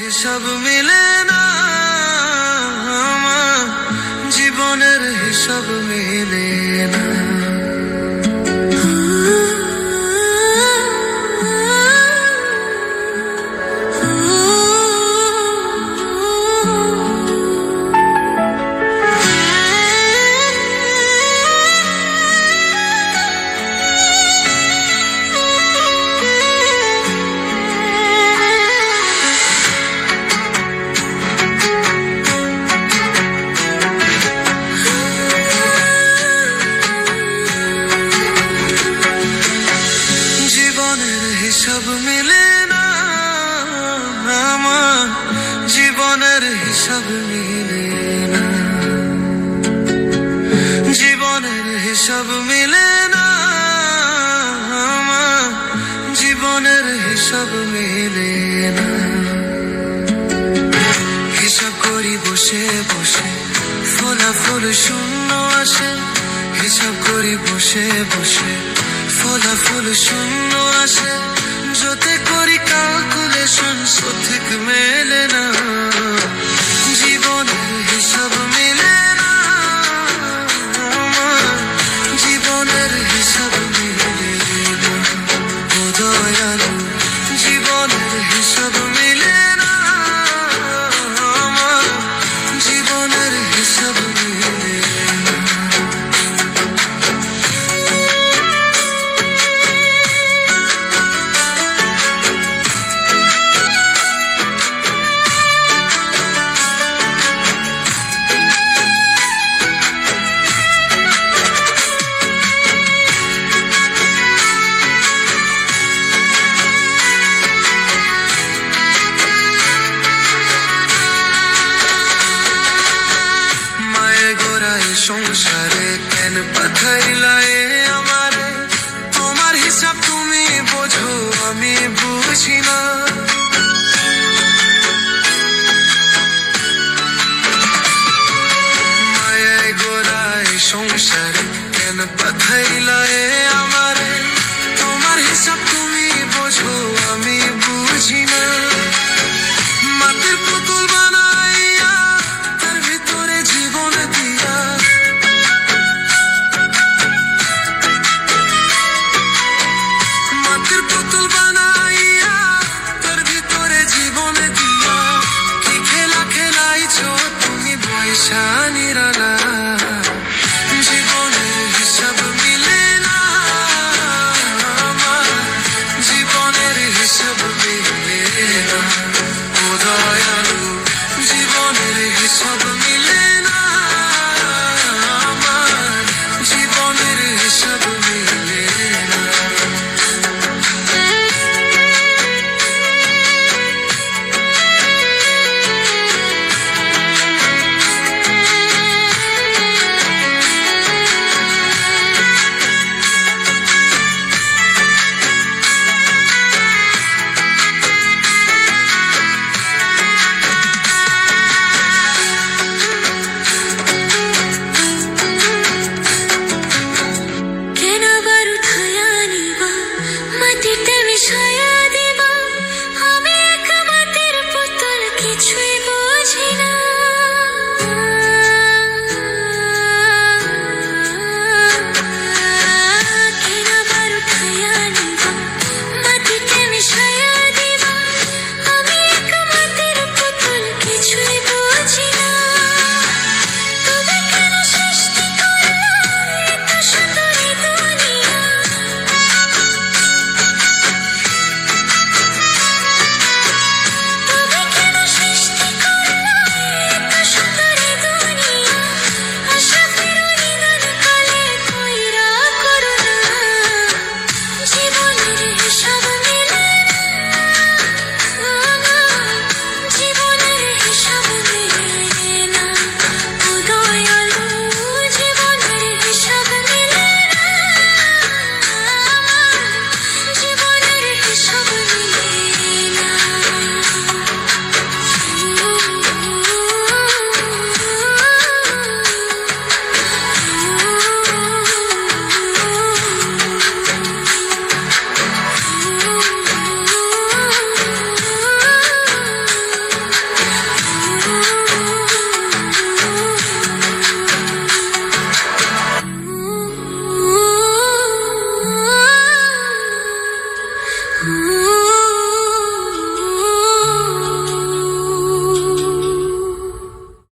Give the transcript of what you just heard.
হিসাব মিলে না, আমার জীবনের হিসাব মিলে না। হিসাব মিলে না, আমার জীবনের হিসাব মিলে না। জীবনের হিসাব মিলে না, আমার জীবনের হিসাব মিলে না। হিসাব করি বসে বসে, ফলাফল শূন্য আসে। হিসাব করি বসে বসে, ফলাফল শূন্য আসে। যতে করি ক্যালকুলেশন সঠিক মেলে না। জীবনের হিসাব মিলে না, আমার জীবনের হিসাব মিলে না। ও দয়ালু, জীবনের হিসাব মিলে না, আমার জীবনের হিসাব মিলে না। সংসারে কেন পাঠাইলা